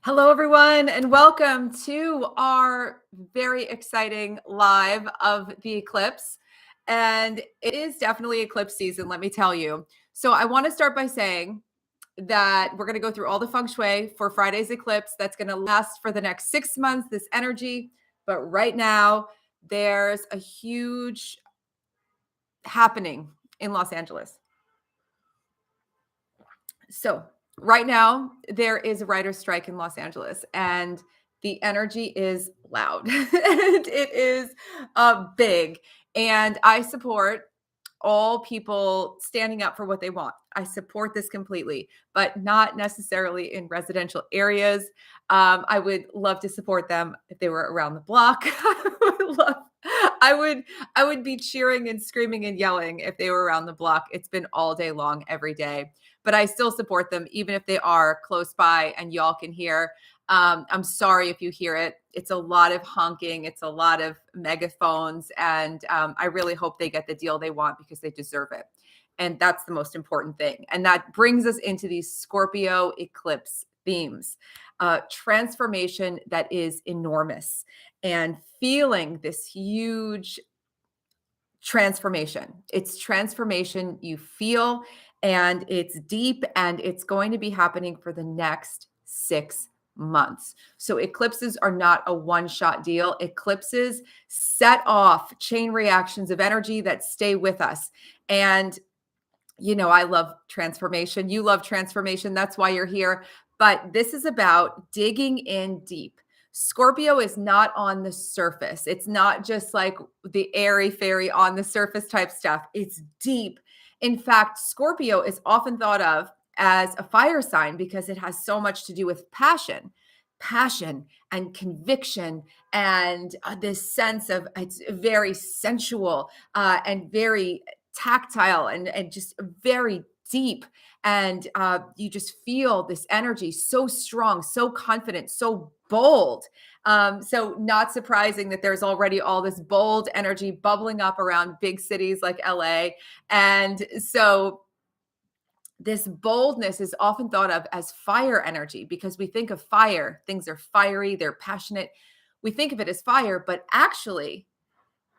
Hello, everyone, and welcome to our very exciting live of the eclipse. And it is definitely eclipse season, let me tell you. So, I want to start by saying that we're going to go through all the feng shui for Friday's eclipse. That's going to last for the next 6 months, this energy. But right now, there's a huge happening in Los Angeles. So, right now, there is a writer's strike in Los Angeles, and the energy is loud and it is big. And I support all people standing up for what they want. I support this completely, but not necessarily in residential areas. I would love to support them if they were around the block. I would I would be cheering and screaming and yelling if they were around the block. It's been all day long, every day, but I still support them, even if they are close by and y'all can hear. I'm sorry if you hear it. It's a lot of honking. It's a lot of megaphones. And I really hope they get the deal they want because they deserve it. And that's the most important thing. And that brings us into these Scorpio eclipse themes. Transformation that is enormous and feeling this huge transformation. It's transformation you feel, and it's deep, and it's going to be happening for the next 6 months. So eclipses are not a one-shot deal. Eclipses set off chain reactions of energy that stay with us. And I love transformation. You love transformation. That's why you're here. But this is about digging in deep. Scorpio is not on the surface. It's not just like the airy fairy on the surface type stuff. It's deep. In fact, Scorpio is often thought of as a fire sign because it has so much to do with passion and conviction and this sense of it's very sensual and very tactile and just very deep. And you just feel this energy so strong, so confident, so bold. So not surprising that there's already all this bold energy bubbling up around big cities like LA. And so this boldness is often thought of as fire energy because we think of fire, things are fiery, they're passionate. We think of it as fire, but actually,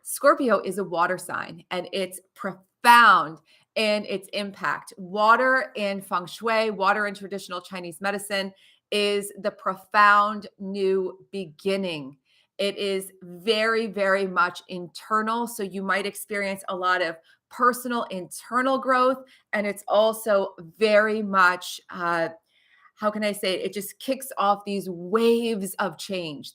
Scorpio is a water sign and it's profound in its impact. Water in feng shui, water in traditional Chinese medicine is the profound new beginning. It is very, very much internal. So you might experience a lot of personal internal growth. And it's also very much how can I say it? It just kicks off these waves of change,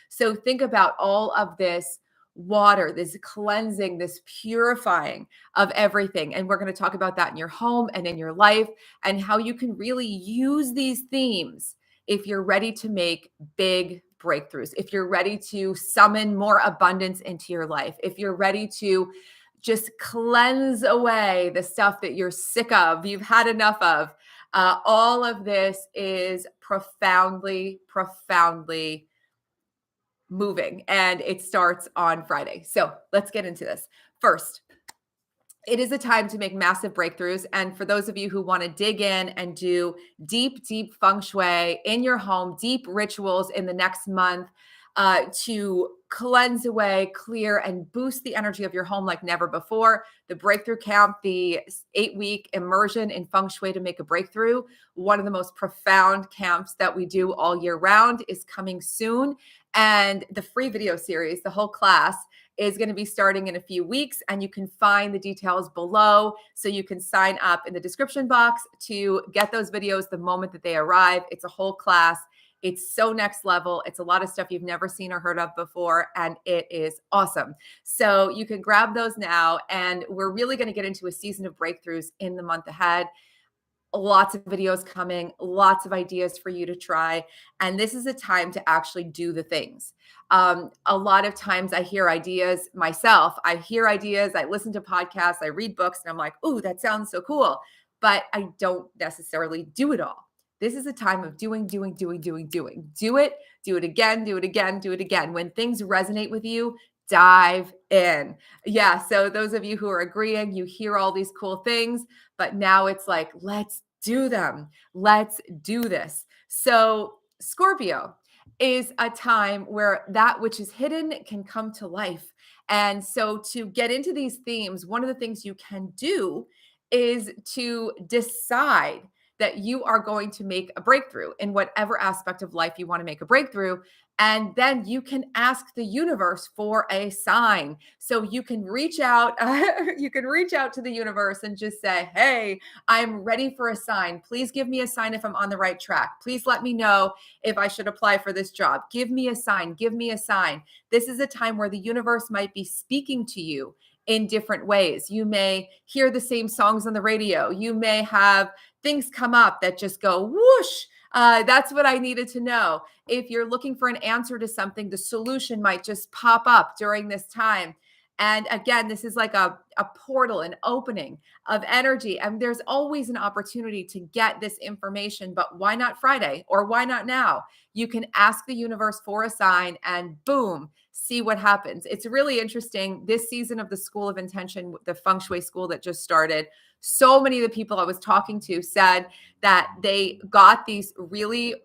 So think about all of this water, this cleansing, this purifying of everything. And we're going to talk about that in your home and in your life and how you can really use these themes if you're ready to make big breakthroughs, if you're ready to summon more abundance into your life, if you're ready to just cleanse away the stuff that you're sick of, you've had enough of. All of this is profoundly, profoundly moving, and it starts on Friday. So let's get into this. First, it is a time to make massive breakthroughs. And for those of you who want to dig in and do deep, deep feng shui in your home, deep rituals in the next month to cleanse away, clear, and boost the energy of your home like never before. The Breakthrough Camp, the 8-week immersion in feng shui to make a breakthrough, one of the most profound camps that we do all year round, is coming soon. And the free video series, the whole class, is going to be starting in a few weeks, and you can find the details below. So you can sign up in the description box to get those videos the moment that they arrive. It's a whole class. It's so next level. It's a lot of stuff you've never seen or heard of before, and it is awesome. So you can grab those now, and we're really going to get into a season of breakthroughs in the month ahead. Lots of videos coming, lots of ideas for you to try. And this is a time to actually do the things. A lot of times I hear ideas myself. I hear ideas, I listen to podcasts, I read books, and I'm like, ooh, that sounds so cool. But I don't necessarily do it all. This is a time of doing. Do it, do it again, do it again, do it again. When things resonate with you, dive in. Yeah. So those of you who are agreeing, you hear all these cool things, but now it's like, let's do them. Let's do this. So, Scorpio is a time where that which is hidden can come to life. And so, to get into these themes, one of the things you can do is to decide that you are going to make a breakthrough in whatever aspect of life you want to make a breakthrough. And then you can ask the universe for a sign. So you can reach out, you can reach out to the universe and just say, hey, I'm ready for a sign. Please give me a sign if I'm on the right track. Please let me know if I should apply for this job. Give me a sign. Give me a sign. This is a time where the universe might be speaking to you in different ways. You may hear the same songs on the radio. You may have things come up that just go whoosh. That's what I needed to know. If you're looking for an answer to something, the solution might just pop up during this time. And again, this is like a portal, an opening of energy. And there's always an opportunity to get this information, but why not Friday or why not now? You can ask the universe for a sign and boom, see what happens. It's really interesting. This season of the School of Intention, the Feng Shui school that just started, so many of the people I was talking to said that they got these really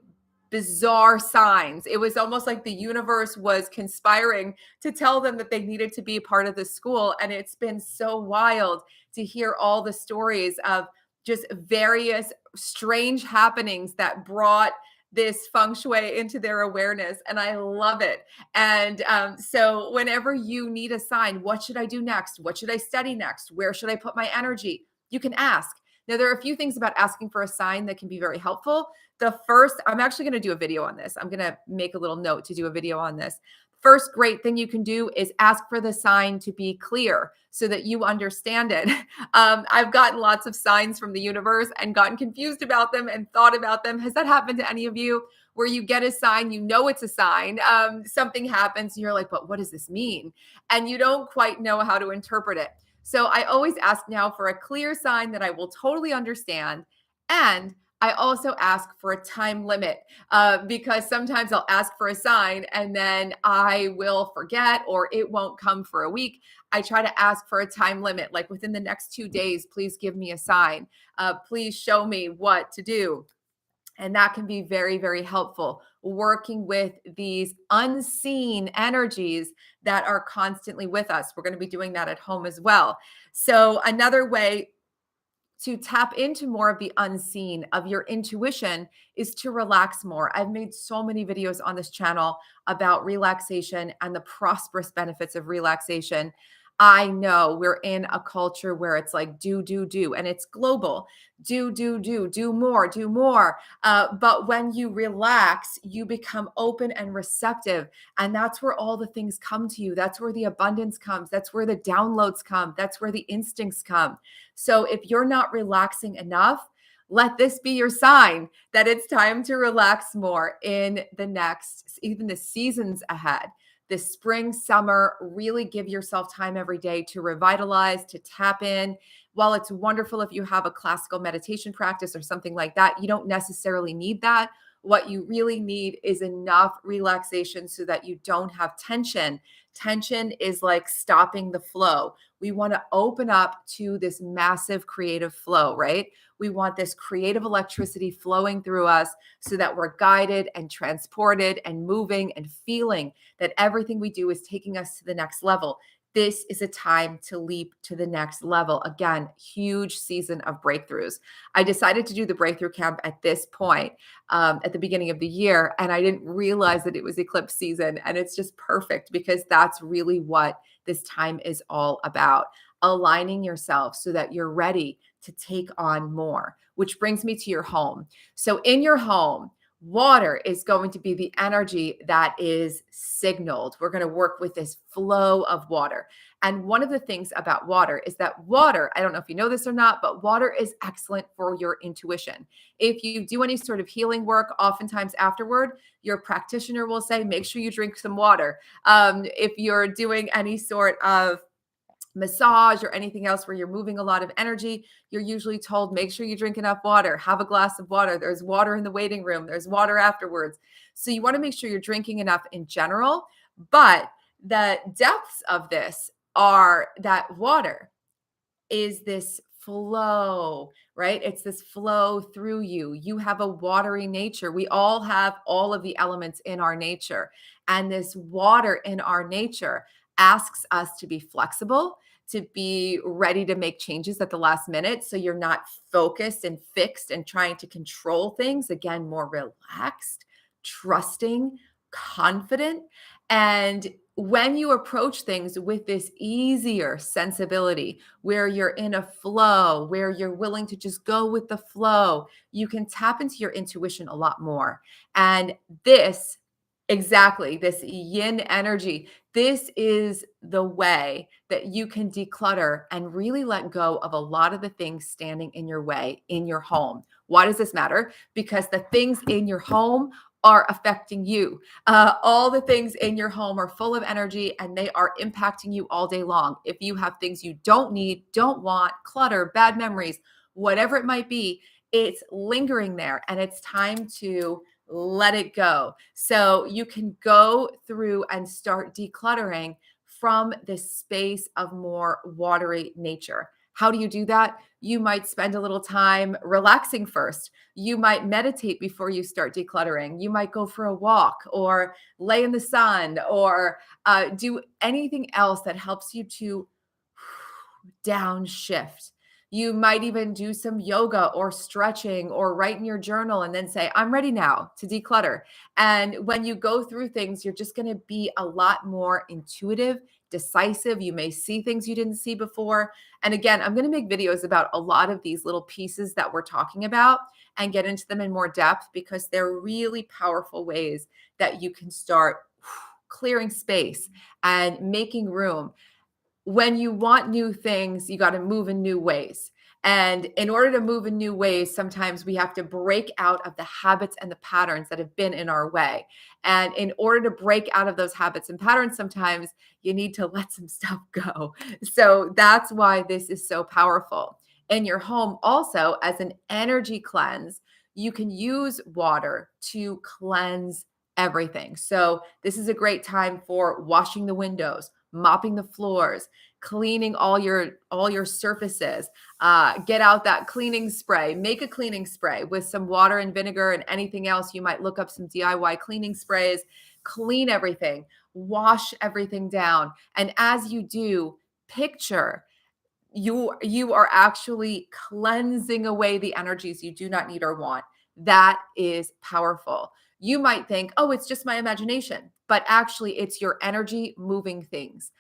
bizarre signs. It was almost like the universe was conspiring to tell them that they needed to be a part of the school. And it's been so wild to hear all the stories of just various strange happenings that brought this feng shui into their awareness. And I love it. And so whenever you need a sign, what should I do next? What should I study next? Where should I put my energy? You can ask. Now, there are a few things about asking for a sign that can be very helpful. The first, I'm actually going to do a video on this. I'm going to make a little note to do a video on this. First great thing you can do is ask for the sign to be clear so that you understand it. I've gotten lots of signs from the universe and gotten confused about them and thought about them. Has that happened to any of you where you get a sign, you know it's a sign, something happens and you're like, but what does this mean? And you don't quite know how to interpret it. So I always ask now for a clear sign that I will totally understand. And I also ask for a time limit because sometimes I'll ask for a sign and then I will forget or it won't come for a week. I try to ask for a time limit, like within the next 2 days, please give me a sign. Please show me what to do. And that can be very, very helpful working with these unseen energies that are constantly with us. We're going to be doing that at home as well. So another way to tap into more of the unseen of your intuition is to relax more. I've made so many videos on this channel about relaxation and the prosperous benefits of relaxation. I know we're in a culture where it's like do, and it's global. Do more, do more. But when you relax, you become open and receptive. And that's where all the things come to you. That's where the abundance comes. That's where the downloads come. That's where the instincts come. So if you're not relaxing enough, let this be your sign that it's time to relax more in the next, even the seasons ahead. This spring, summer, really give yourself time every day to revitalize, to tap in. While it's wonderful if you have a classical meditation practice or something like that, you don't necessarily need that. What you really need is enough relaxation so that you don't have tension. Tension is like stopping the flow. We want to open up to this massive creative flow, right? We want this creative electricity flowing through us so that we're guided and transported and moving and feeling that everything we do is taking us to the next level. This is a time to leap to the next level. Again, huge season of breakthroughs. I decided to do the breakthrough camp at this point at the beginning of the year, and I didn't realize that it was eclipse season. And it's just perfect because that's really what this time is all about. Aligning yourself so that you're ready to take on more, which brings me to your home. So in your home, water is going to be the energy that is signaled. We're going to work with this flow of water. And one of the things about water is that water, I don't know if you know this or not, but water is excellent for your intuition. If you do any sort of healing work, oftentimes afterward, your practitioner will say, make sure you drink some water. If you're doing any sort of massage or anything else where you're moving a lot of energy, you're usually told, make sure you drink enough water, have a glass of water. There's water in the waiting room. There's water afterwards. So you want to make sure you're drinking enough in general. But the depths of this are that water is this flow, right? It's this flow through you. You have a watery nature. We all have all of the elements in our nature. And this water in our nature asks us to be flexible, to be ready to make changes at the last minute. So you're not focused and fixed and trying to control things. Again, more relaxed, trusting, confident. And when you approach things with this easier sensibility, where you're in a flow, where you're willing to just go with the flow, you can tap into your intuition a lot more. And this, exactly, this yin energy, this is the way that you can declutter and really let go of a lot of the things standing in your way in your home. Why does this matter? Because the things in your home are affecting you. All the things in your home are full of energy and they are impacting you all day long. If you have things you don't need, don't want, clutter, bad memories, whatever it might be, it's lingering there and it's time to let it go. So you can go through and start decluttering from this space of more watery nature. How do you do that? You might spend a little time relaxing first. You might meditate before you start decluttering. You might go for a walk or lay in the sun or do anything else that helps you to downshift. You might even do some yoga or stretching or write in your journal and then say, I'm ready now to declutter. And when you go through things, you're just going to be a lot more intuitive, decisive. You may see things you didn't see before. And again, I'm going to make videos about a lot of these little pieces that we're talking about and get into them in more depth because they're really powerful ways that you can start clearing space and making room. When you want new things, you got to move in new ways. And in order to move in new ways, sometimes we have to break out of the habits and the patterns that have been in our way. And in order to break out of those habits and patterns, sometimes you need to let some stuff go. So that's why this is so powerful. In your home, also, as an energy cleanse, you can use water to cleanse everything. So this is a great time for washing the windows, mopping the floors, cleaning all your surfaces. Get out that cleaning spray. Make a cleaning spray with some water and vinegar and anything else. You might look up some DIY cleaning sprays. Clean everything. Wash everything down. And as you do, picture you are actually cleansing away the energies you do not need or want. That is powerful. You might think, oh, it's just my imagination, but actually it's your energy moving things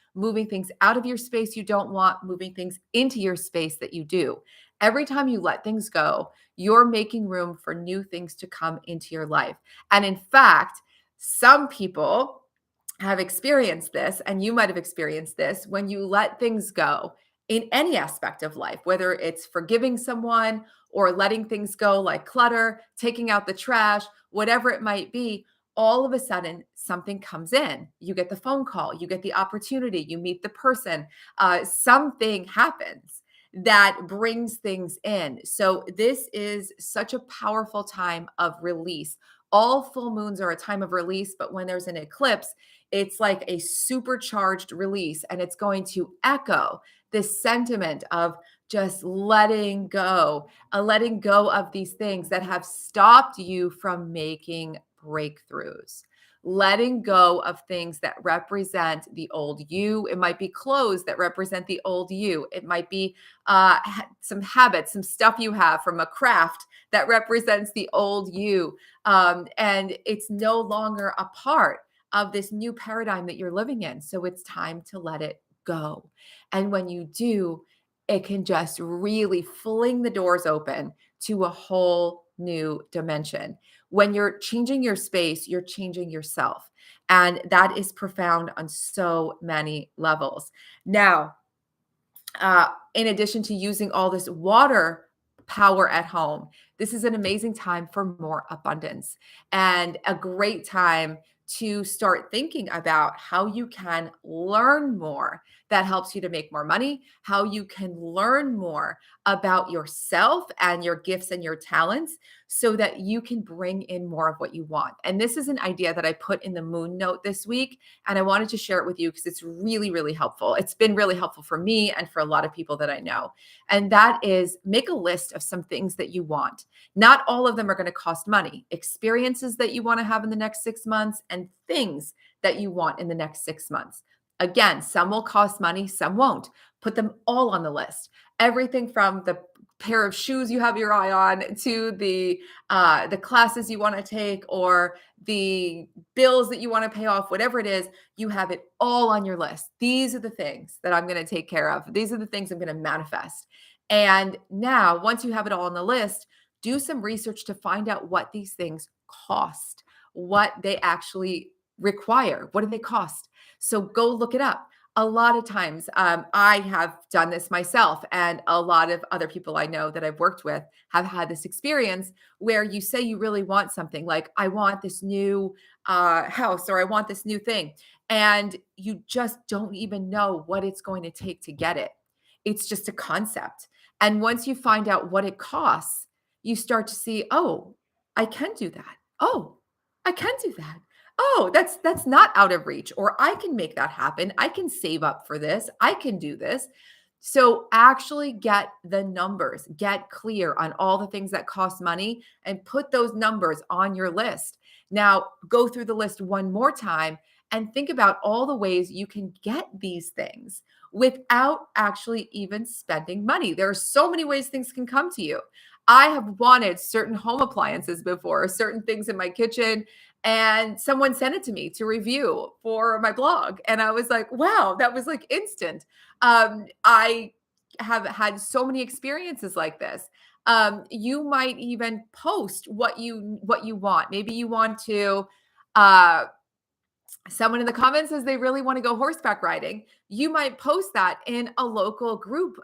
out of your space you don't want, moving things into your space that you do. Every time you let things go, you're making room for new things to come into your life. And in fact, some people have experienced this, and you might have experienced this when you let things go in any aspect of life, whether it's forgiving someone or letting things go like clutter, taking out the trash, whatever it might be. All of a sudden, something comes in. You get the phone call, you get the opportunity, you meet the person, something happens that brings things in. So, this is such a powerful time of release. All full moons are a time of release, but when there's an eclipse, it's like a supercharged release, and it's going to echo this sentiment of just letting go of these things that have stopped you from making breakthroughs. Letting go of things that represent the old you. It might be clothes that represent the old you. It might be some habits, some stuff you have from a craft that represents the old you. And it's no longer a part of this new paradigm that you're living in. So it's time to let it go. And when you do, it can just really fling the doors open to a whole new dimension. When you're changing your space, you're changing yourself. And that is profound on so many levels. Now, in addition to using all this water power at home, this is an amazing time for more abundance and a great time to start thinking about how you can learn more, that helps you to make more money, how you can learn more about yourself and your gifts and your talents so that you can bring in more of what you want. And this is an idea that I put in the moon note this week, and I wanted to share it with you because it's really, really helpful. It's been really helpful for me and for a lot of people that I know. And that is, make a list of some things that you want. Not all of them are going to cost money. Experiences that you want to have in the next 6 months and things that you want in the next 6 months. Again, some will cost money, some won't. Put them all on the list. Everything from the pair of shoes you have your eye on to the classes you want to take or the bills that you want to pay off, whatever it is, you have it all on your list. These are the things that I'm going to take care of. These are the things I'm going to manifest. And now, once you have it all on the list, do some research to find out what these things cost, what they actually require. What do they cost? So go look it up. A lot of times, I have done this myself, and a lot of other people I know that I've worked with have had this experience where you say you really want something, like, I want this new house, or I want this new thing, and you just don't even know what it's going to take to get it. It's just a concept. And once you find out what it costs, you start to see, oh, I can do that. Oh, I can do that. Oh, that's not out of reach, or I can make that happen. I can save up for this. I can do this. So actually get the numbers, get clear on all the things that cost money and put those numbers on your list. Now, go through the list one more time and think about all the ways you can get these things without actually even spending money. There are so many ways things can come to you. I have wanted certain home appliances before, certain things in my kitchen, and someone sent it to me to review for my blog. And I was like, wow, that was like instant. I have had so many experiences like this. You might even post what you want. Maybe you want to uh, someone in the comments says they really want to go horseback riding. You might post that in a local group.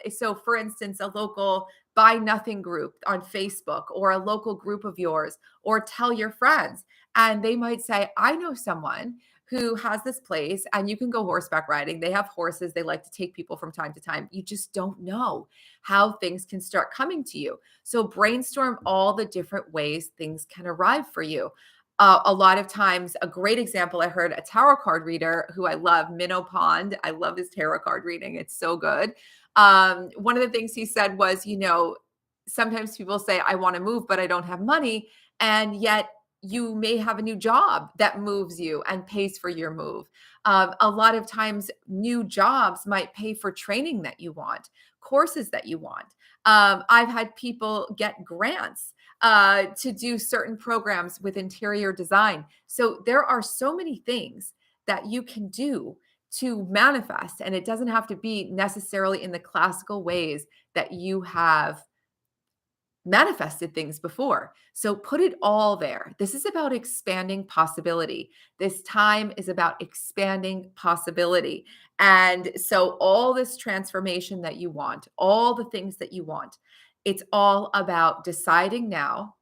So for instance, a local buy nothing group on Facebook, or a local group of yours, or tell your friends. And they might say, I know someone who has this place and you can go horseback riding. They have horses. They like to take people from time to time. You just don't know how things can start coming to you. So brainstorm all the different ways things can arrive for you. A lot of times, a great example, I heard a tarot card reader who I love, Minnow Pond. I love his tarot card reading. It's so good. One of the things he said was, sometimes people say, I want to move, but I don't have money. And yet you may have a new job that moves you and pays for your move. A lot of times new jobs might pay for training that you want, courses that you want. I've had people get grants to do certain programs with interior design. So there are so many things that you can do to manifest, and it doesn't have to be necessarily in the classical ways that you have manifested things before. So put it all there. This is about expanding possibility. This time is about expanding possibility. And so all this transformation that you want, all the things that you want, it's all about deciding now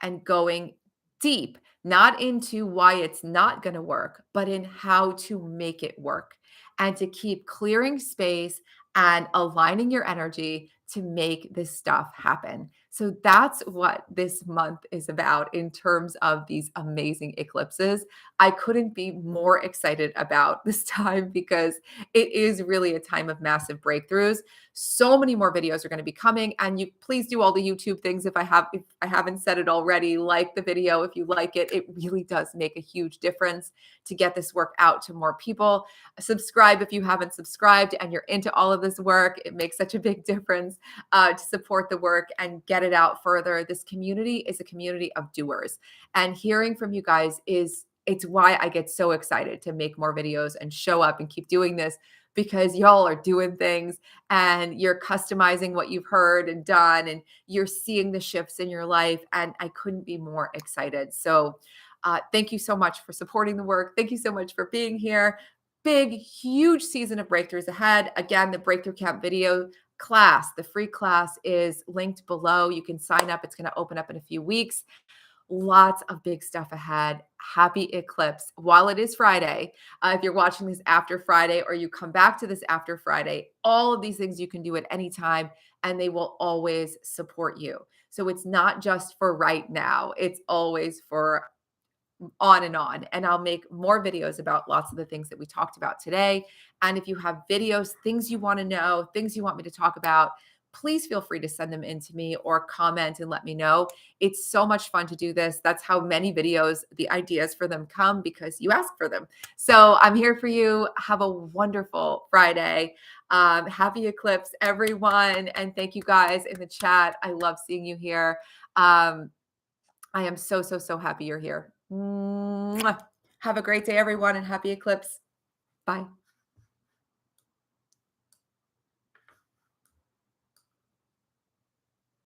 and going deep, not into why it's not going to work, but in how to make it work, and to keep clearing space and aligning your energy to make this stuff happen. So that's what this month is about in terms of these amazing eclipses. I couldn't be more excited about this time because it is really a time of massive breakthroughs. So many more videos are going to be coming, and you please do all the YouTube things if I haven't said it already. Like the video if you like it. It really does make a huge difference to get this work out to more people. Subscribe if you haven't subscribed and you're into all of this work. It makes such a big difference to support the work and get it out further. This community is a community of doers, and hearing from you guys it's why I get so excited to make more videos and show up and keep doing this, because y'all are doing things and you're customizing what you've heard and done, and you're seeing the shifts in your life. And I couldn't be more excited. So thank you so much for supporting the work. Thank you so much for being here. Big, huge season of breakthroughs ahead. Again, the Breakthrough Camp video class, the free class, is linked below. You can sign up. It's going to open up in a few weeks. Lots of big stuff ahead. Happy eclipse. While it is Friday, if you're watching this after Friday or you come back to this after Friday, all of these things you can do at any time and they will always support you. So it's not just for right now, it's always for on and on. And I'll make more videos about lots of the things that we talked about today. And if you have videos, things you want to know, things you want me to talk about, please feel free to send them in to me or comment and let me know. It's so much fun to do this. That's how many videos, the ideas for them come because you ask for them. So I'm here for you. Have a wonderful Friday. Happy eclipse, everyone. And thank you guys in the chat. I love seeing you here. I am so, so, so happy you're here. Mwah. Have a great day, everyone, and happy eclipse. Bye.